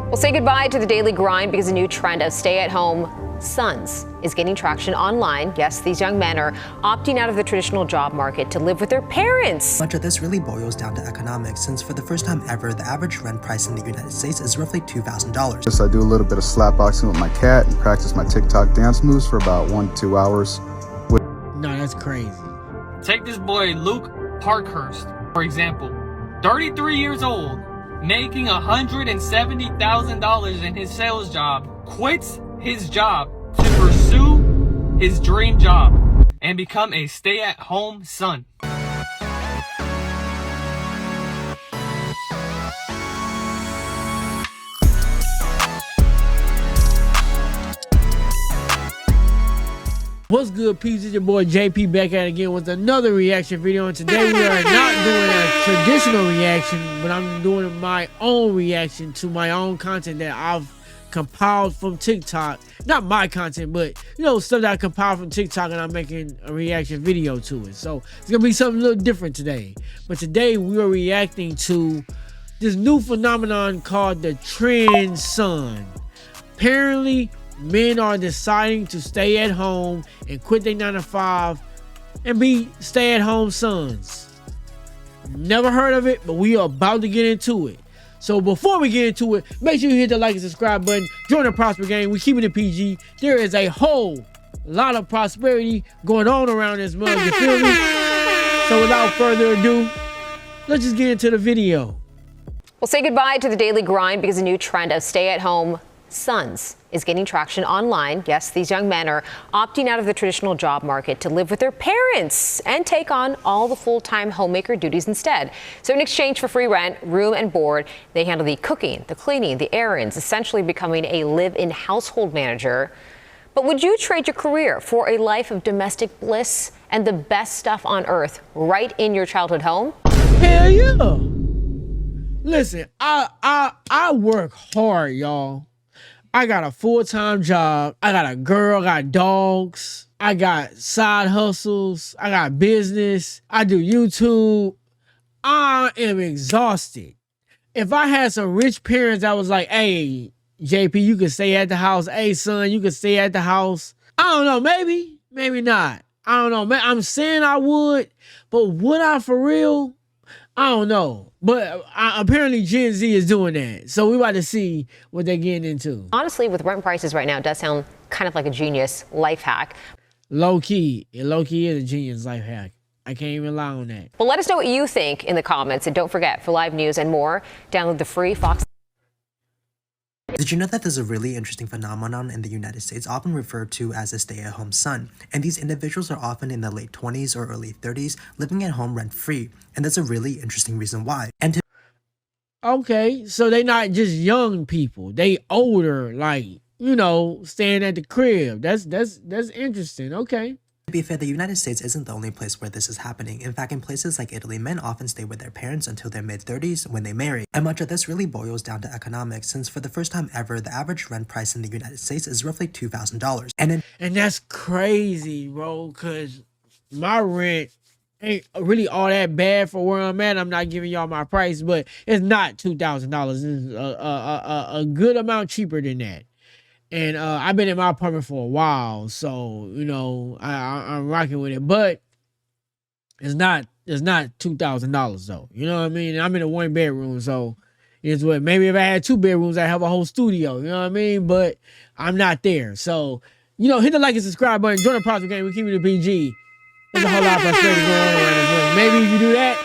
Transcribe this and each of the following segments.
Well, say goodbye to the daily grind because a new trend of stay-at-home sons is gaining traction online. Yes, these young men are opting out of the traditional job market to live with their parents. Much of this really boils down to economics, since for the first time ever, the average rent price in the United States is roughly $2,000. Yes, I do a little bit of slapboxing with my cat and practice my TikTok dance moves for about 1 to 2 hours. No, that's crazy. Take this boy Luke Parkhurst, for example, 33 years old, making $170,000 in his sales job, quits his job to pursue his dream job and become a stay-at-home son. What's good, peeps? It's your boy JP back at it again with another reaction video, and today we are not doing a traditional reaction, but I'm doing my own reaction to my own content that I've compiled from TikTok. Not my content, but you know, stuff that I compiled from TikTok, and I'm making a reaction video to it. So it's gonna be something a little different today. But today we are reacting to this new phenomenon called the trend son. Apparently, men are deciding to stay at home and quit their 9 to 5 and be stay-at-home sons. Never heard of it, but we are about to get into it. So before we get into it, make sure you hit the like and subscribe button. Join the Prosper Gang. We keep it in PG. There is a whole lot of prosperity going on around this mug. You feel me? So without further ado, let's just get into the video. Well, say goodbye to the daily grind because a new trend of stay-at-home sons is gaining traction online. Yes, these young men are opting out of the traditional job market to live with their parents and take on all the full-time homemaker duties instead. So in exchange for free rent, room and board, they handle the cooking, the cleaning, the errands, essentially becoming a live-in household manager. But would you trade your career for a life of domestic bliss and the best stuff on earth right in your childhood home? Hell yeah. Listen, I work hard, y'all. I got a full-time job. I got a girl, I got dogs. I got side hustles. I got business. I do YouTube. I am exhausted. If I had some rich parents that was like, hey, JP, you can stay at the house. Hey, son, you can stay at the house. I don't know, maybe not. I don't know. I'm saying I would, but would I for real? I don't know. But apparently Gen Z is doing that. So we about to see what they're getting into. Honestly, with rent prices right now, it does sound kind of like a genius life hack. Low-key. It low-key is a genius life hack. I can't even lie on that. But let us know what you think in the comments. And don't forget, for live news and more, download the free Fox. Did you know that there's a really interesting phenomenon in the United States often referred to as a stay-at-home son? And these individuals are often in their late 20s or early 30s, living at home rent-free. And that's a really interesting reason why. And okay, so they not just young people. They older, like, you know, staying at the crib. That's interesting. Okay. to be fair, the United States isn't the only place where this is happening. In fact, in places like Italy, men often stay with their parents until their mid-30s when they marry. And much of this really boils down to economics, since for the first time ever, the average rent price in the United States is roughly $2,000. And that's crazy, bro, because my rent ain't really all that bad for where I'm at. I'm not giving y'all my price, but it's not $2,000. It's a good amount cheaper than that. And I've been in my apartment for a while, so you know I'm rocking with it. But it's not $2,000 though. You know what I mean? I'm in a 1-bedroom, so it's what maybe if I had 2 bedrooms, I'd have a whole studio. You know what I mean? But I'm not there. So you know, hit the like and subscribe button. Join the Prosper Gang. We keep it a PG. There's a whole lot of prosperity going on around this room. Maybe if you do that,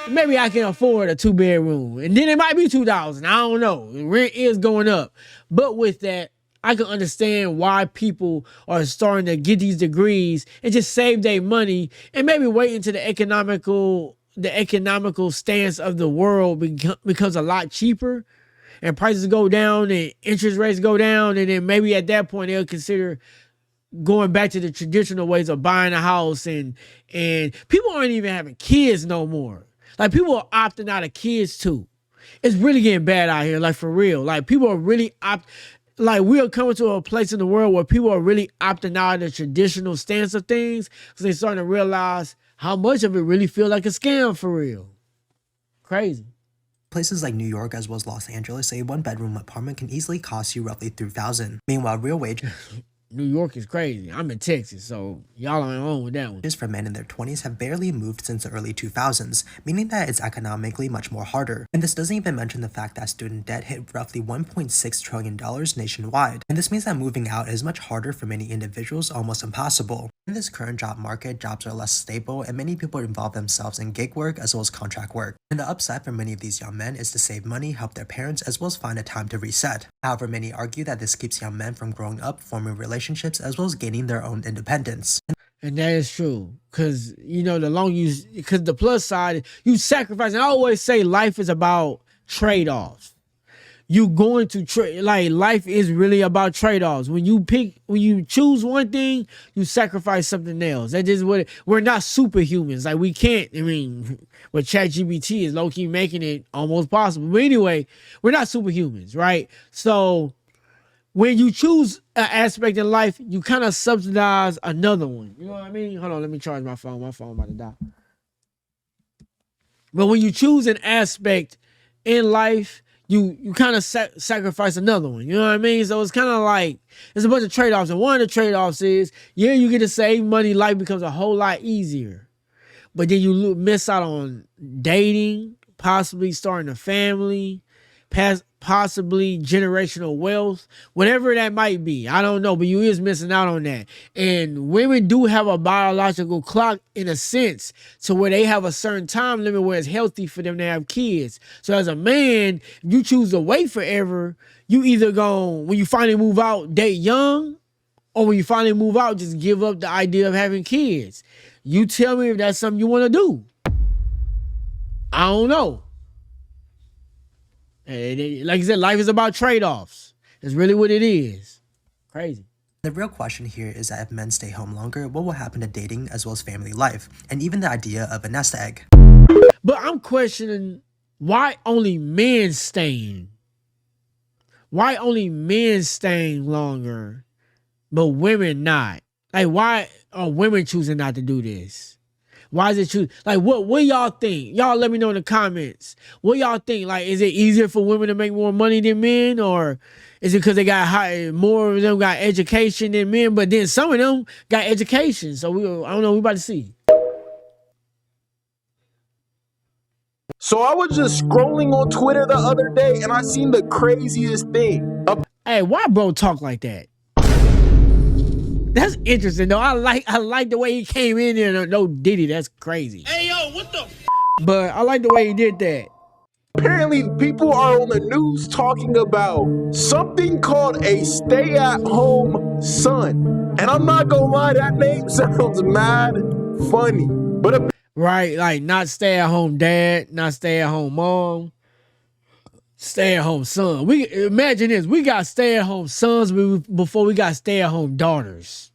maybe I can afford a 2-bedroom, and then it might be $2,000. I don't know. Rent is going up, but with that, I can understand why people are starting to get these degrees and just save their money and maybe wait until the economical stance of the world becomes a lot cheaper and prices go down and interest rates go down. And then maybe at that point they'll consider going back to the traditional ways of buying a house, and people aren't even having kids no more. Like, people are opting out of kids too. It's really getting bad out here, like, for real. Like, people are really like, we are coming to a place in the world where people are really opting out of the traditional stance of things because they're starting to realize how much of it really feels like a scam for real. Crazy. Places like New York as well as Los Angeles, a one-bedroom apartment can easily cost you roughly $3,000. Meanwhile, real wages New York is crazy. I'm in Texas, so y'all on your own with that one. for men in their 20s have barely moved since the early 2000s, meaning that it's economically much more harder. And this doesn't even mention the fact that student debt hit roughly $1.6 trillion nationwide. And this means that moving out is much harder for many individuals, almost impossible. In this current job market, jobs are less stable and many people involve themselves in gig work as well as contract work. And the upside for many of these young men is to save money, help their parents, as well as find a time to reset. However, many argue that this keeps young men from growing up, forming relationships, as well as gaining their own independence. And that is true. Cause you know, because the plus side, you sacrifice, and I always say life is about trade-offs. You going to trade, like life is really about trade-offs. When you choose one thing, you sacrifice something else. That is we're not superhumans. Like we can't, I mean, with ChatGPT is low-key making it almost possible. But anyway, we're not superhumans, right? So when you choose an aspect in life, you kind of subsidize another one. You know what I mean? Hold on, let me charge my phone. My phone about to die. But when you choose an aspect in life, you kind of sacrifice another one. You know what I mean? So it's kind of like, it's a bunch of trade-offs. And one of the trade-offs is, yeah, you get to save money. Life becomes a whole lot easier. But then you miss out on dating, possibly starting a family, possibly generational wealth, whatever that might be. I don't know, but you is missing out on that. And women do have a biological clock in a sense to where they have a certain time limit where it's healthy for them to have kids. So as a man, if you choose to wait forever, you either when you finally move out, date young, or when you finally move out, just give up the idea of having kids. You tell me if that's something you want to do. I don't know. Like I said, life is about trade-offs. That's really what it is. Crazy. The real question here is that if men stay home longer, what will happen to dating as well as family life, and even the idea of a nest egg? But I'm questioning why only men staying? Why only men staying longer, but women not? Like, why are women choosing not to do this? Why is it choose? Like, what y'all think? Y'all let me know in the comments. What y'all think? Like, is it easier for women to make more money than men? Or is it because they got more of them got education than men? But then some of them got education. So I don't know. We about to see. So I was just scrolling on Twitter the other day and I seen the craziest thing. Hey, why bro talk like that? That's interesting though. I like the way he came in there. No Diddy, that's crazy. Hey yo, what the But I like the way he did that. Apparently people are on the news talking about something called a stay-at-home son. And I'm not gonna lie, that name sounds mad funny. But right, like not stay-at-home dad, not stay-at-home mom, stay-at-home son. We imagine this. We got stay-at-home sons before we got stay-at-home daughters.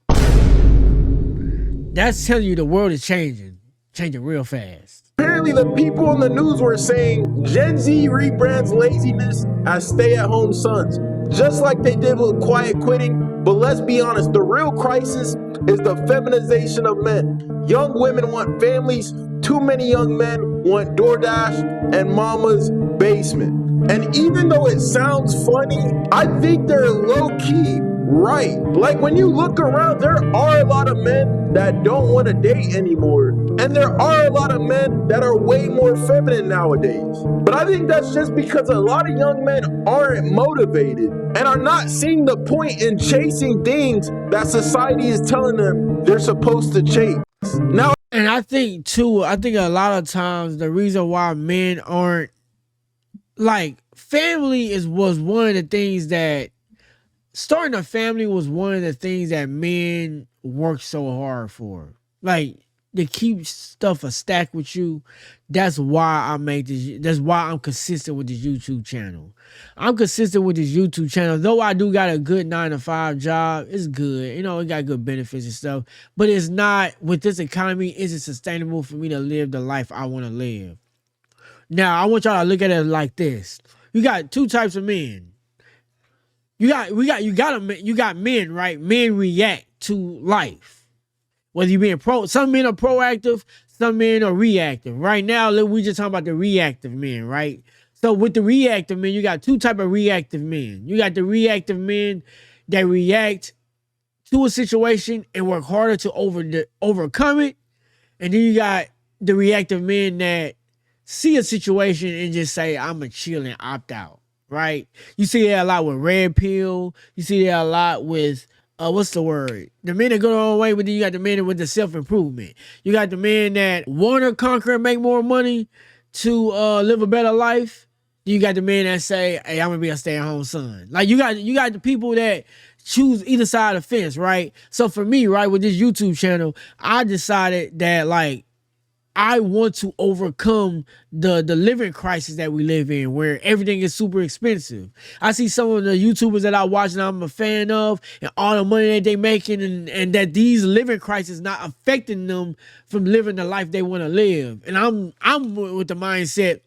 That's telling you the world is changing real fast. apparently the people on the news were saying Gen Z rebrands laziness as stay-at-home sons, just like they did with quiet quitting. But let's be honest, the real crisis is the feminization of men. Young women want families, too many young men want DoorDash and mama's basement. And even though it sounds funny, I think they're low-key right. Like when you look around, there are a lot of men that don't want to date anymore. And there are a lot of men that are way more feminine nowadays. But I think that's just because a lot of young men aren't motivated and are not seeing the point in chasing things that society is telling them they're supposed to chase. Now, and I think a lot of times the reason why men aren't like family was one of the things that starting a family was one of the things that men work so hard for. Like to keep stuff a stack with you. That's why I make this. That's why I'm consistent with this YouTube channel. I'm consistent with this YouTube channel. Though I do got a good 9-to-5 job, it's good. You know, it got good benefits and stuff. But it's not, with this economy, is it sustainable for me to live the life I want to live? Now, I want y'all to look at it like this. You got two types of men. You got men, right? Men react to life. Whether you being some men are proactive, some men are reactive. Right now, we just talking about the reactive men, right? So with the reactive men, you got two type of reactive men. You got the reactive men that react to a situation and work harder to overcome it. And then you got the reactive men that see a situation and just say, I'm going to chill and opt out, right? You see that a lot with red pill. You see that a lot with, what's the word? The men that go their own way, but then you got the men with the self-improvement. You got the men that want to conquer and make more money to live a better life. You got the men that say, hey, I'm going to be a stay-at-home son. Like, you got the people that choose either side of the fence, right? So for me, right, with this YouTube channel, I decided that, like, I want to overcome the living crisis that we live in, where everything is super expensive. I see some of the YouTubers that I watch and I'm a fan of, and all the money that they making, and that these living crises not affecting them from living the life they want to live. And I'm with the mindset,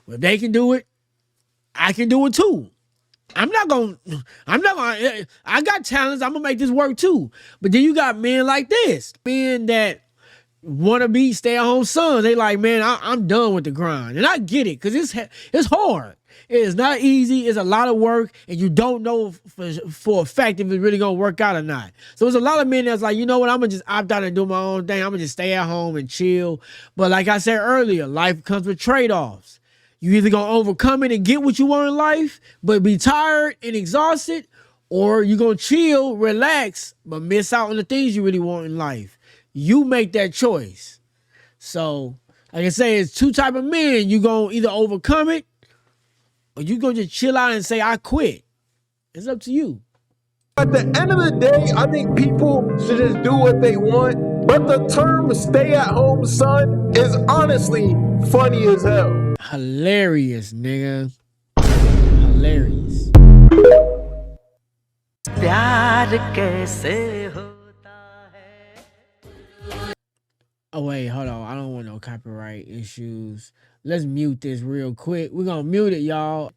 well, if they can do it, I can do it too. I got talents. I'm gonna make this work too. But then you got men like this, men that want to be stay-at-home sons. They like, man, I'm done with the grind. And I get it, because it's hard. It is not easy. It's a lot of work, and you don't know for a fact if it's really going to work out or not. So there's a lot of men that's like, you know what, I'm going to just opt out and do my own thing. I'm going to just stay at home and chill. But like I said earlier, life comes with trade-offs. You either going to overcome it and get what you want in life, but be tired and exhausted, or you're going to chill, relax, but miss out on the things you really want in life. You make that choice. So, like I say, it's two type of men. You going to either overcome it, or you going to just chill out and say, I quit. It's up to you. At the end of the day, I think people should just do what they want. But the term stay-at-home son is honestly funny as hell. Hilarious, nigga. Hilarious. Oh, wait, hold on. I don't want no copyright issues. Let's mute this real quick. We're going to mute it, y'all.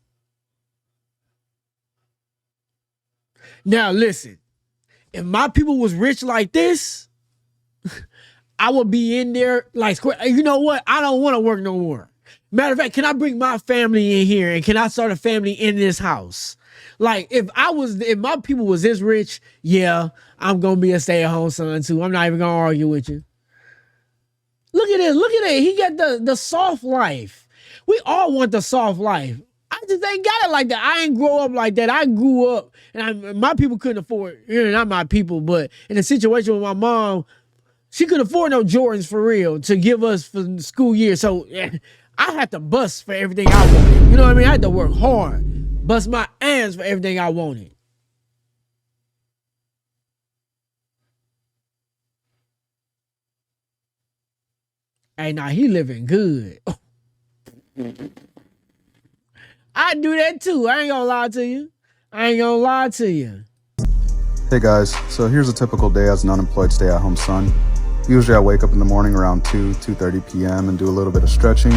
Now, listen. If my people was rich like this, I would be in there like, you know what? I don't want to work no more. Matter of fact, can I bring my family in here, and can I start a family in this house? Like, if my people was this rich, yeah, I'm going to be a stay-at-home son too. I'm not even going to argue with you. Look at this. Look at it. He got the soft life. We all want the soft life. I just ain't got it like that. I ain't grow up like that. I grew up, and my people couldn't afford, not my people, but in a situation with my mom, she couldn't afford no Jordans for real to give us for the school year. So I had to bust for everything I wanted. You know what I mean? I had to work hard, bust my ass for everything I wanted. Hey, now he living good. I do that too. I ain't gonna lie to you. Hey guys, so here's a typical day as an unemployed stay-at-home son. Usually I wake up in the morning around 2:30 p.m. and do a little bit of stretching.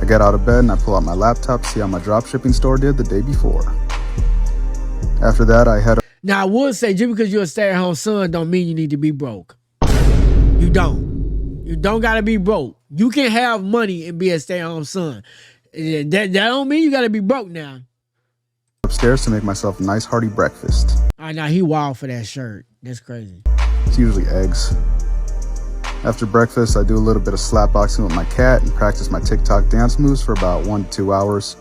I get out of bed and I pull out my laptop, see how my dropshipping store did the day before. After that, I head. Now I would say, just because you're a stay-at-home son don't mean you need to be broke. You don't. You don't gotta be broke. You can have money and be a stay-at-home son. That don't mean you gotta be broke now. Upstairs to make myself a nice hearty breakfast. All right, now he wild for that shirt. That's crazy. It's usually eggs. After breakfast, I do a little bit of slapboxing with my cat and practice my TikTok dance moves for about 1 to 2 hours.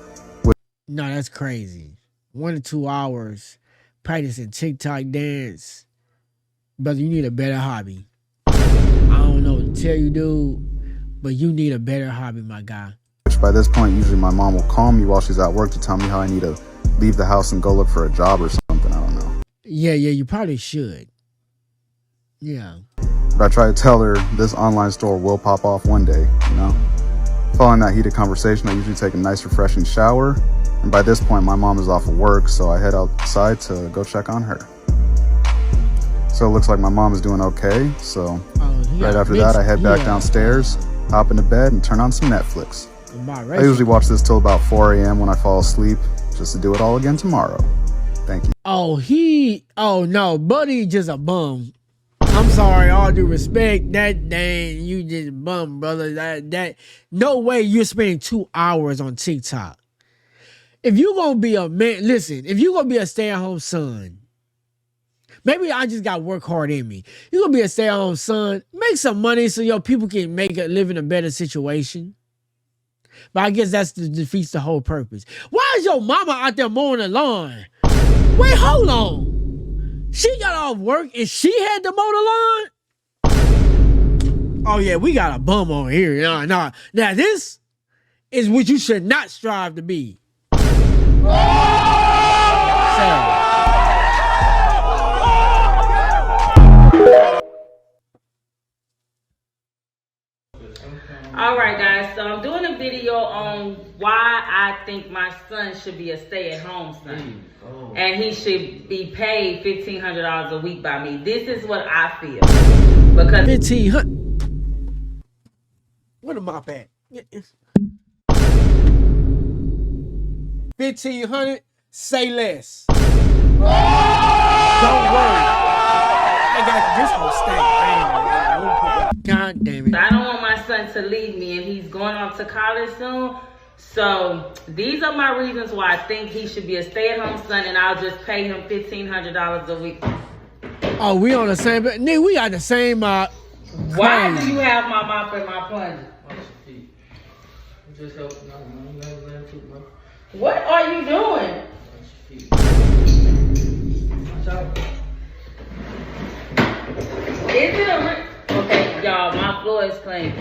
No, that's crazy. 1 to 2 hours practicing TikTok dance. Brother, you need a better hobby. I don't know what to tell you, dude, but you need a better hobby, my guy. Which by this point, usually my mom will call me while she's at work to tell me how I need to leave the house and go look for a job or something. I don't know. Yeah, you probably should. Yeah. But I try to tell her this online store will pop off one day, you know? Following that heated conversation, I usually take a nice refreshing shower. And by this point, my mom is off of work, so I head outside to go check on her. So it looks like my mom is doing okay. So right after that, I head back downstairs, hop into bed, and turn on some Netflix. I usually watch this till about 4 a.m. when I fall asleep, just to do it all again tomorrow. Thank you. Oh no, Buddy just a bum. I'm sorry, all due respect. That dang, you just bum, brother. That no way you're spending 2 hours on TikTok. if you gonna be a man, listen, if you gonna be a stay-at-home son, maybe I just got work hard in me. You gonna be a stay-at-home son, make some money so your people can live in a better situation. But I guess that defeats the whole purpose. Why is your mama out there mowing the lawn? Wait, hold on. She got off work and she had to mow the lawn? Oh yeah, we got a bum on here. Nah. Now this is what you should not strive to be. Sad. All right, guys, so I'm doing a video on why I think my son should be a stay-at-home son. And he should be paid $1,500 a week by me. This is what I feel. Because 1,500. Where the mop at? 1,500, say less. Don't worry. I got this whole stank. God damn it. I don't want my son to leave me, and he's going off to college soon. So these are my reasons why I think he should be a stay-at-home son, and I'll just pay him $1,500 a week. Oh, we on the same, nigga, we got the same, Why do you have my mop and my plunger? Just help. What are you doing? Is it a okay, y'all, my floor is clean.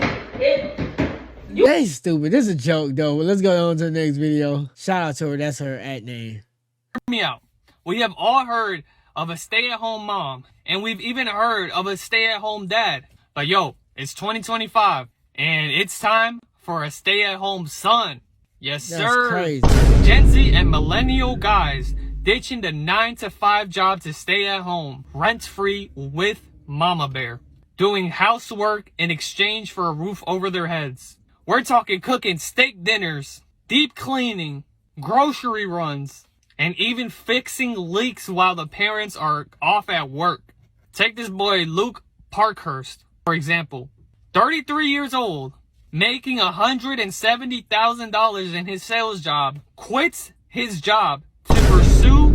They stupid. This is a joke, though. But let's go on to the next video. Shout out to her. That's her @ name. Hear me out. We have all heard of a stay-at-home mom, and we've even heard of a stay-at-home dad. But yo, it's 2025, and it's time for a stay-at-home son. Yes, That's sir. crazy. Gen Z and millennial guys ditching the 9-to-5 job to stay at home, rent-free with Mama Bear, doing housework in exchange for a roof over their heads. We're talking cooking steak dinners, deep cleaning, grocery runs, and even fixing leaks while the parents are off at work. Take this boy Luke Parkhurst, for example. 33 years old, making $170,000 in his sales job, quits his job to pursue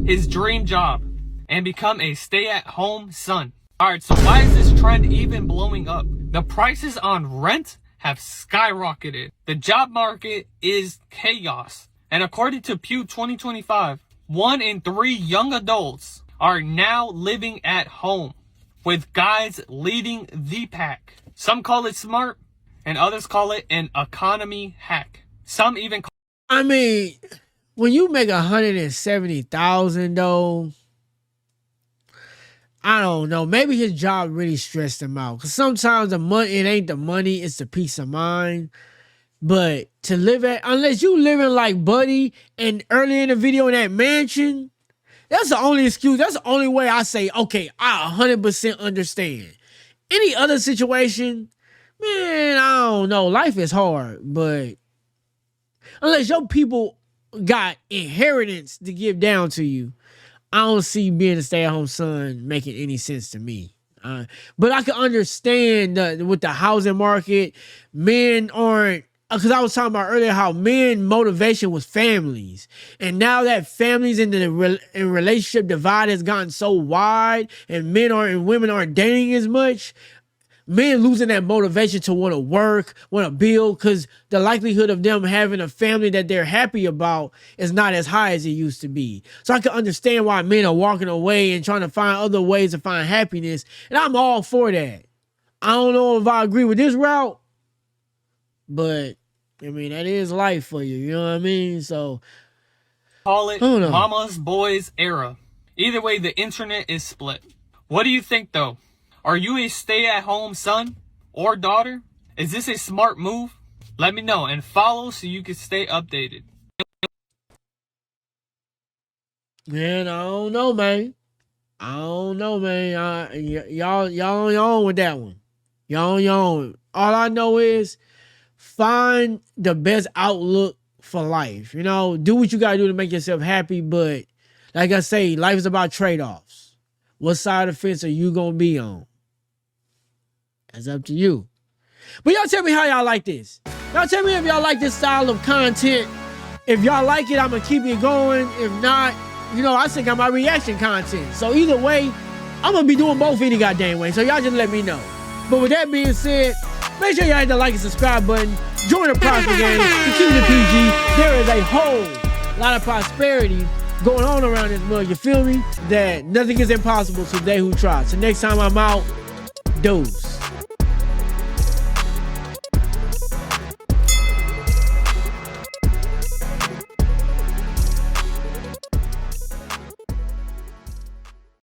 his dream job and become a stay-at-home son. Alright, so why is this trend even blowing up? The prices on rent have skyrocketed. The job market is chaos. And according to Pew 2025, 1 in 3 young adults are now living at home, with guys leading the pack. Some call it smart, and others call it an economy hack. Some even call I mean, when you make $170,000 though, I don't know. Maybe his job really stressed him out. Cause sometimes the money, it ain't the money, it's the peace of mind. But to live at, unless you living like Buddy and earlier in the video in that mansion, that's the only excuse. That's the only way I say, okay, I 100% understand. Any other situation, man, I don't know. Life is hard, but unless your people got inheritance to give down to you, I don't see being a stay-at-home son making any sense to me. But I can understand with the housing market, men aren't, because I was talking about earlier how men motivation was families. And now that families in relationship divide has gotten so wide and women aren't dating as much, men losing that motivation to want to work, want to build, because the likelihood of them having a family that they're happy about is not as high as it used to be. So I can understand why men are walking away and trying to find other ways to find happiness. And I'm all for that. I don't know if I agree with this route, but I mean, that is life for you. You know what I mean? So it mama's boys era. Either way, the internet is split. What do you think though? Are you a stay-at-home son or daughter? Is this a smart move? Let me know and follow so you can stay updated. Man, I don't know, man. Y'all on your own with that one. Y'all on your own. All I know is find the best outlook for life. You know, do what you gotta do to make yourself happy. But like I say, life is about trade-offs. What side of the fence are you gonna be on? That's up to you. But y'all tell me how y'all like this. Y'all tell me if y'all like this style of content. If y'all like it, I'm gonna keep it going. If not, you know, I still got my reaction content. So either way, I'm gonna be doing both any goddamn way. So y'all just let me know. But with that being said, make sure y'all hit the like and subscribe button. Join the Prosper Gang. To keep it PG, there is a whole lot of prosperity going on around this mug. You feel me? That nothing is impossible to they who try. So next time I'm out, deuce.